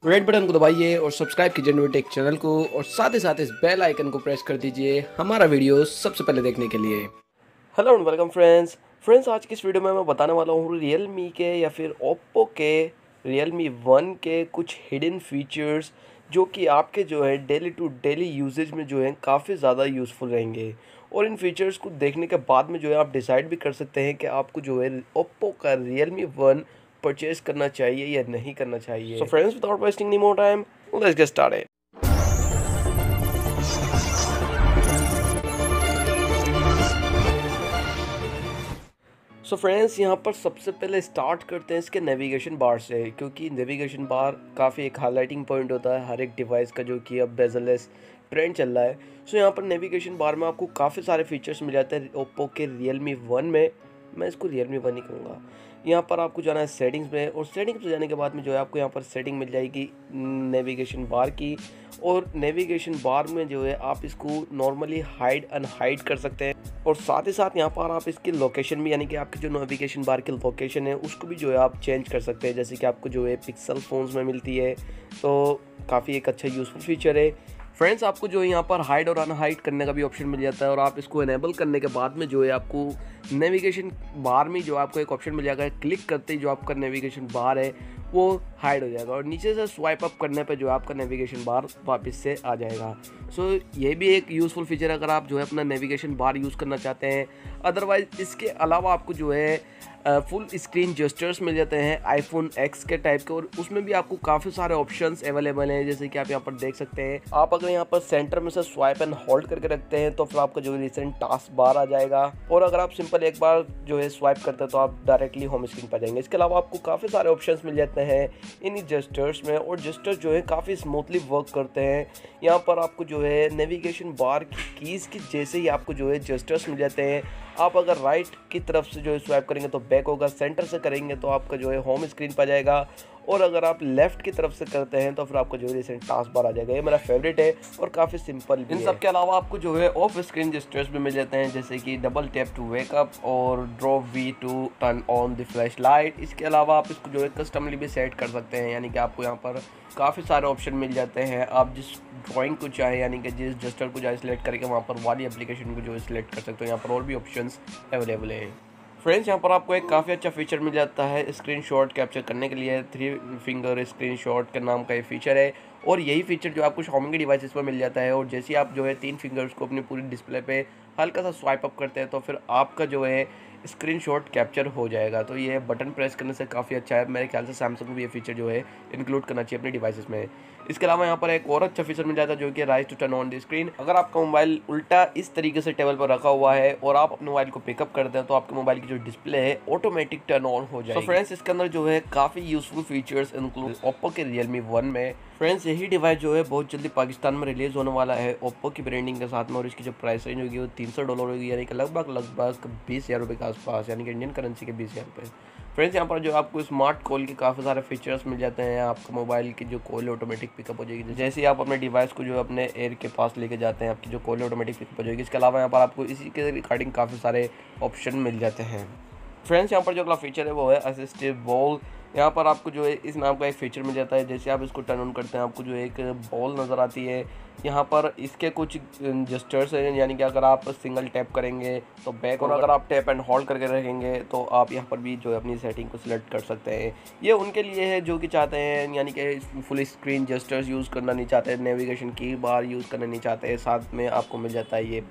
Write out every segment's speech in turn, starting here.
Red button को दबाइए और सब्सक्राइब कीजिए न्यूटेक चैनल को और साथ ही साथ इस बेल आइकन को प्रेस कर दीजिए हमारा वीडियो सबसे पहले देखने के लिए। हेलो एंड वेलकम फ्रेंड्स आज की इस वीडियो में मैं बताने वाला हूँ Realme के या फिर Oppo के Realme 1 के कुछ हिडन फीचर्स जो कि आपके जो है डेली टू डेली यूजेज में जो है काफ़ी ज़्यादा यूज़फुल रहेंगे। और इन फीचर्स को देखने के बाद में जो है आप डिसाइड भी कर सकते हैं कि आपको जो है Oppo का Realme 1 परचेज़ करना चाहिए या नहीं करना चाहिए। So friends, without wasting any more time, let's get started. So friends, यहाँ पर सबसे पहले स्टार्ट करते हैं इसके नेविगेशन बार से, क्योंकि नेविगेशन बार काफ़ी एक हाईलाइटिंग पॉइंट होता है हर एक डिवाइस का, जो कि अब बेजललेस ट्रेंड चल रहा है। सो यहाँ पर नेविगेशन बार में आपको काफ़ी सारे फीचर्स मिल जाते हैं ओप्पो के Realme 1 में। मैं इसको Realme 1 ही कहूँगा। यहाँ पर आपको जाना है सेटिंग्स में, और सेटिंग्स में जाने के बाद में जो है आपको यहाँ पर सेटिंग मिल जाएगी नेविगेशन बार की। और नेविगेशन बार में जो है आप इसको नॉर्मली हाइड अनहाइड कर सकते हैं, और साथ ही साथ यहाँ पर आप इसकी लोकेशन भी, यानी कि आपकी जो नेविगेशन बार की लोकेशन है उसको भी जो है आप चेंज कर सकते हैं, जैसे कि आपको जो है पिक्सल फ़ोन्स में मिलती है। तो काफ़ी एक अच्छा यूज़फुल फीचर है। फ्रेंड्स, आपको जो है यहाँ पर हाइड और अनहाइड करने का भी ऑप्शन मिल जाता है, और आप इसको इनेबल करने के बाद में जो है आपको नेविगेशन बार में जो आपको एक ऑप्शन मिल जाएगा, क्लिक करते ही जो आपका नेविगेशन बार है वो हाइड हो जाएगा, और नीचे से स्वाइप अप करने पे जो है आपका नेविगेशन बार वापस से आ जाएगा। सो ये भी एक यूज़फुल फीचर है अगर आप जो है अपना नेविगेशन बार यूज़ करना चाहते हैं। अदरवाइज़ इसके अलावा आपको जो है फुल स्क्रीन जेस्चर्स मिल जाते हैं आईफोन एक्स के टाइप के, और उसमें भी आपको काफ़ी सारे ऑप्शंस अवेलेबल हैं, जैसे कि आप यहाँ पर देख सकते हैं। आप अगर यहाँ पर सेंटर में से स्वाइप एंड होल्ड करके रखते हैं तो फिर आपका जो रिसेंट टास्क बार आ जाएगा, और अगर आप सिंपल एक बार जो है स्वाइप करते हैं तो आप डायरेक्टली होम स्क्रीन पर जाएंगे। इसके अलावा आपको काफ़ी सारे ऑप्शंस मिल जाते हैं इन जेस्चर्स में, और जेस्चर्स जो है काफ़ी स्मूथली वर्क करते हैं। यहाँ पर आपको जो है नेविगेशन बार की कीज़ की जैसे ही आपको जो है जेस्चर्स मिल जाते हैं। आप अगर राइट की तरफ से जो है स्वाइप करेंगे तो बैक होगा, सेंटर से करेंगे तो आपका जो है होम स्क्रीन पर जाएगा, और अगर आप लेफ्ट की तरफ से करते हैं तो फिर आपको जो है रिसेंट टास्क बार आ जाएगा। ये मेरा फेवरेट है और काफ़ी सिंपल भी है। इन सब के अलावा आपको जो है ऑफ स्क्रीन जेस्चर्स भी मिल जाते हैं, जैसे कि double tap to wake up और drop V to turn on the flash light. इसके अलावा आप इसको जो है कस्टमली भी सेट कर सकते हैं, यानी कि आपको यहाँ पर काफ़ी सारे ऑप्शन मिल जाते हैं। आप जिस ड्राइंग को चाहे, यानी कि जिस जेस्चर को चाहे सिलेक्ट करके वहाँ पर वाली एप्लीकेशन को जो है सिलेक्ट कर सकते हो। यहाँ पर और भी ऑप्शंस अवेलेबल हैं। फ्रेंड्स, यहाँ पर आपको एक काफ़ी अच्छा फीचर मिल जाता है स्क्रीनशॉट कैप्चर करने के लिए। 3 फिंगर स्क्रीनशॉट के नाम का ये फीचर है, और यही फीचर जो आपको Xiaomi के डिवाइसेस पर मिल जाता है। और जैसे ही आप जो है 3 फिंगर्स को अपनी पूरी डिस्प्ले पे हल्का सा स्वाइप अप करते हैं तो फिर आपका जो है स्क्रीनशॉट कैप्चर हो जाएगा। तो ये बटन प्रेस करने से काफ़ी अच्छा है। मेरे ख्याल से सैमसंग को भी ये फीचर जो है इंक्लूड करना चाहिए अपने डिवाइसेस में। इसके अलावा यहाँ पर एक और अच्छा फीचर मिल जाता है, जो कि rise to turn on the screen. अगर आपका मोबाइल उल्टा इस तरीके से टेबल पर रखा हुआ है और आप अपने मोबाइल को पिकअप करते हैं तो आपके मोबाइल की जो डिस्प्ले है ऑटोमेटिक टर्न ऑन हो जाएगी। तो फ्रेंड्स, इसके अंदर जो है काफ़ी यूजफुल फीचर्स इंक्लूड ओप्पो के Realme 1 में। फ्रेंड्स, यही डिवाइस जो है बहुत जल्दी पाकिस्तान में रिलीज़ होने वाला है ओप्पो की ब्रांडिंग के साथ में, और इसकी जो प्राइस रेंज होगी वो $300 होगी, यानी कि लगभग 20,000 रुपये के आसपास, यानी कि इंडियन करेंसी के 20,000 रुपये। फ्रेंड्स, यहाँ पर जो आपको स्मार्ट कॉल के काफ़ी सारे फीचर्स मिल जाते हैं। आपका मोबाइल की जो कॉल ऑटोमेटिक पिकअप हो जाएगी, जैसे ही आप अपने डिवाइस को जो है अपने एयर के पास लेके जाते हैं, आपकी जो कॉल ऑटोमेटिक पिकअप हो जाएगी। इसके अलावा यहाँ पर आपको इसी के रिगार्डिंग काफ़ी सारे ऑप्शन मिल जाते हैं। फ्रेंड्स, यहाँ पर जो अगला फीचर है वो है असिस्टिव बॉल। यहाँ पर आपको जो है इस नाम का एक फीचर मिल जाता है। जैसे आप इसको टर्न ऑन करते हैं आपको जो एक बॉल नज़र आती है। यहाँ पर इसके कुछ जेस्चर्स हैं, यानी कि अगर आप सिंगल टैप करेंगे तो बैक, और अगर आप टैप एंड होल्ड करके रखेंगे तो आप यहाँ पर भी जो है अपनी सेटिंग को सिलेक्ट कर सकते हैं। ये उनके लिए है जो कि चाहते हैं, यानी कि फुल स्क्रीन जेस्चर्स यूज़ करना नहीं चाहते, नेविगेशन की बार यूज़ करना नहीं चाहते, साथ में आपको मिल जाता है ये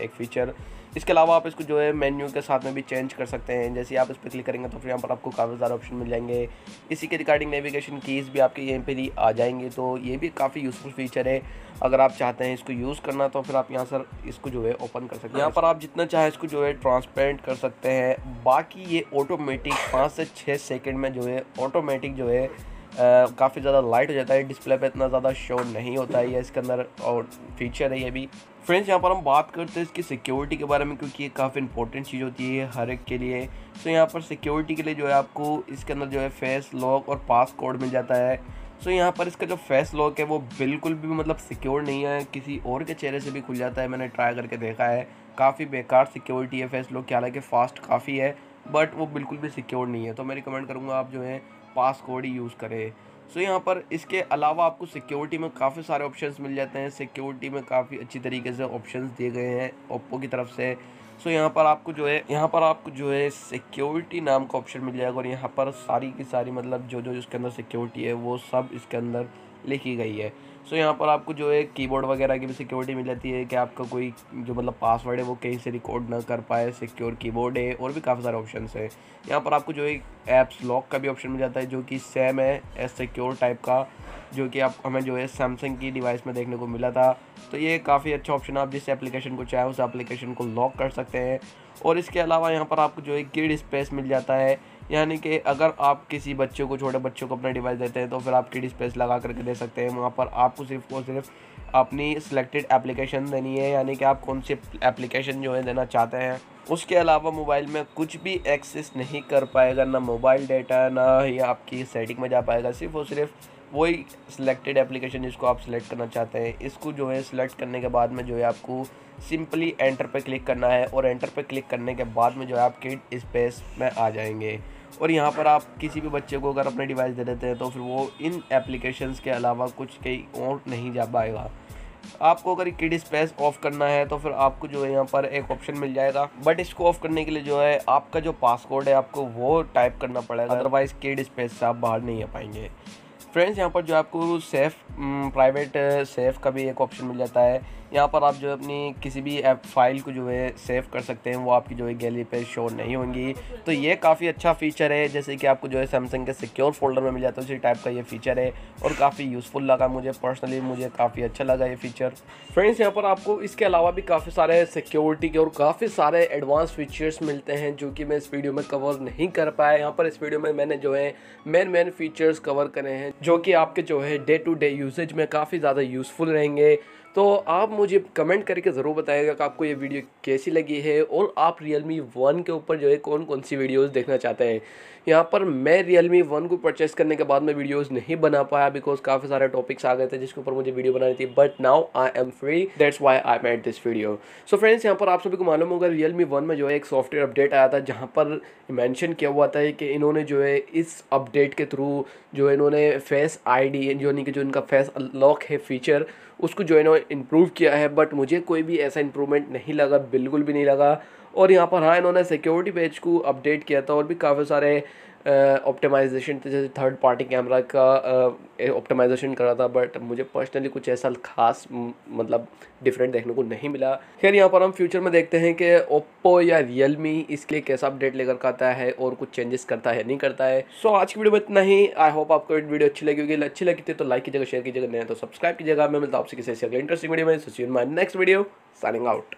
एक फ़ीचर। इसके अलावा आप इसको जो है मेन्यू के साथ में भी चेंज कर सकते हैं। जैसे आप इस पर क्लिक करेंगे तो फिर यहाँ पर आपको काफ़ी सारे ऑप्शन मिल जाएंगे। इसी के रिगार्डिंग नेविगेशन कीज़ भी आपके यहीं पे ही आ जाएंगे। तो ये भी काफ़ी यूज़फुल फीचर है। अगर आप चाहते हैं इसको यूज़ करना तो फिर आप यहाँ से इसको जो है ओपन कर सकते हैं। यहाँ पर आप जितना चाहे इसको जो है ट्रांसपेरेंट कर सकते हैं। बाकी ये ऑटोमेटिक 5 से 6 सेकेंड में जो है ऑटोमेटिक जो है काफ़ी ज़्यादा लाइट हो जाता है। डिस्प्ले पे इतना ज़्यादा शो नहीं होता है ये इसके अंदर, और फीचर है ये भी। फ्रेंड्स, यहाँ पर हम बात करते हैं इसकी सिक्योरिटी के बारे में, क्योंकि ये काफ़ी इंपॉर्टेंट चीज़ होती है हर एक के लिए। सो यहाँ पर सिक्योरिटी के लिए जो है आपको इसके अंदर जो है फेस लॉक और पास कोड मिल जाता है। सो यहाँ पर इसका जो फेस लॉक है वो बिल्कुल भी मतलब सिक्योर नहीं है, किसी और के चेहरे से भी खुल जाता है। मैंने ट्राई करके देखा है, काफ़ी बेकार सिक्योरिटी है फेस लॉक की। हालांकि फास्ट काफ़ी है बट वो बिल्कुल भी सिक्योर नहीं है। तो मैं रिकमेंड करूँगा आप जो है पास कोड ही यूज़ करें। सो यहाँ पर इसके अलावा आपको सिक्योरिटी में काफ़ी सारे ऑप्शंस मिल जाते हैं। सिक्योरिटी में काफ़ी अच्छी तरीके से ऑप्शंस दिए गए हैं ओप्पो की तरफ से। सो यहाँ पर आपको जो है सिक्योरिटी नाम का ऑप्शन मिल जाएगा और यहाँ पर सारी की सारी मतलब जो जो इसके अंदर सिक्योरिटी है वो सब इसके अंदर लिखी गई है। सो यहाँ पर आपको जो है कीबोर्ड वगैरह की भी सिक्योरिटी मिल जाती है कि आपका कोई जो मतलब पासवर्ड है वो कहीं से रिकॉर्ड ना कर पाए, सिक्योर कीबोर्ड है और भी काफ़ी सारे ऑप्शंस हैं। यहाँ पर आपको जो है ऐप्स लॉक का भी ऑप्शन मिल जाता है जो कि सेम है एज सिक्योर टाइप का, जो कि आप हमें जो है सैमसंग की डिवाइस में देखने को मिला था। तो ये काफ़ी अच्छा ऑप्शन है, आप जिस एप्लीकेशन को चाहे उस एप्लीकेशन को लॉक कर सकते हैं। और इसके अलावा यहाँ पर आपको जो है किड स्पेस मिल जाता है, यानी कि अगर आप किसी बच्चे को छोटे बच्चों को अपना डिवाइस देते हैं तो फिर आप किड स्पेस लगा करके दे सकते हैं। वहाँ पर आपको सिर्फ और सिर्फ अपनी सिलेक्टेड एप्लीकेशन देनी है, यानी कि आप कौन सी एप्लीकेशन जो है देना चाहते हैं। उसके अलावा मोबाइल में कुछ भी एक्सेस नहीं कर पाएगा, ना मोबाइल डाटा, ना ही आपकी सेटिंग में जा पाएगा। सिर्फ और सिर्फ वही सिलेक्टेड एप्लीकेशन जिसको आप सिलेक्ट करना चाहते हैं, इसको जो है सिलेक्ट करने के बाद में जो है आपको सिंपली एंटर पे क्लिक करना है और एंटर पे क्लिक करने के बाद में जो है आप किड स्पेस में आ जाएंगे। और यहाँ पर आप किसी भी बच्चे को अगर अपने डिवाइस दे देते हैं तो फिर वो इन एप्लीकेशंस के अलावा कुछ कहीं और नहीं जा पाएगा। आपको अगर किड स्पेस ऑफ करना है तो फिर आपको जो है यहाँ पर एक ऑप्शन मिल जाएगा, बट इसको ऑफ करने के लिए जो है आपका जो पासकोड है आपको वो टाइप करना पड़ेगा, अदरवाइज़ किड स्पेस से आप बाहर नहीं आ पाएंगे। फ्रेंड्स यहाँ पर जो आपको सेफ़ प्राइवेट सेफ़ का भी एक ऑप्शन मिल जाता है। यहाँ पर आप जो अपनी किसी भी ऐप फाइल को जो है सेव कर सकते हैं, वो आपकी जो है गैलरी पे शो नहीं होंगी। तो ये काफ़ी अच्छा फ़ीचर है, जैसे कि आपको जो है सैमसंग के सिक्योर फोल्डर में मिल जाता है, उसी टाइप का ये फ़ीचर है और काफ़ी यूज़फुल लगा मुझे पर्सनली, मुझे काफ़ी अच्छा लगा ये फ़ीचर। फ्रेंड्स यहाँ पर आपको इसके अलावा भी काफ़ी सारे सिक्योरिटी के और काफ़ी सारे एडवांस फीचर्स मिलते हैं जो कि मैं इस वीडियो में कवर नहीं कर पाया। यहाँ पर इस वीडियो में मैंने जो है मेन फीचर्स कवर करे हैं जो कि आपके जो है डे टू डे यूसेज में काफ़ी ज़्यादा यूज़फुल रहेंगे। तो आप मुझे कमेंट करके ज़रूर बताइएगा कि आपको ये वीडियो कैसी लगी है और आप Realme 1 के ऊपर जो है कौन कौन सी वीडियोस देखना चाहते हैं। यहाँ पर मैं Realme 1 को परचेस करने के बाद में वीडियोस नहीं बना पाया बिकॉज काफ़ी सारे टॉपिक्स आ गए थे जिसके ऊपर मुझे वीडियो बनानी थी, but now I am free, that's why I made this video. So friends यहाँ पर आप सभी को मालूम होगा Realme 1 में जो है एक सॉफ्टवेयर अपडेट आया था जहाँ पर मेंशन किया हुआ था कि इन्होंने जो है इस अपडेट के थ्रू जो इन्होंने फेस ID यानी कि जो इनका फेस अनलॉक है फीचर उसको जो है ना इम्प्रूव किया है, बट मुझे कोई भी ऐसा इम्प्रूवमेंट नहीं लगा, बिल्कुल भी नहीं लगा। और यहाँ पर हाँ इन्होंने सिक्योरिटी पेज को अपडेट किया था और भी काफ़ी सारे ऑप्टिमाइजेशन थे, जैसे थर्ड पार्टी कैमरा का ऑप्टिमाइजेशन करा था, बट मुझे पर्सनली कुछ ऐसा खास मतलब डिफरेंट देखने को नहीं मिला। खैर यहाँ पर हम फ्यूचर में देखते हैं कि ओप्पो या Realme इसके लिए कैसा अपडेट लेकर के आता है और कुछ चेंजेस करता है नहीं करता है। सो आज की वीडियो में इतना ही। आई होप आपको वीडियो अच्छी लगी होगी, अच्छी लगी थी तो लाइक कीजिएगा, शेयर कीजिएगा, नहीं तो सब्सक्राइब कीजिएगा। मैं मिलता हूँ आपसे किसी ऐसी इंटरेस्टिंग वीडियो में। See you in my next video, signing out.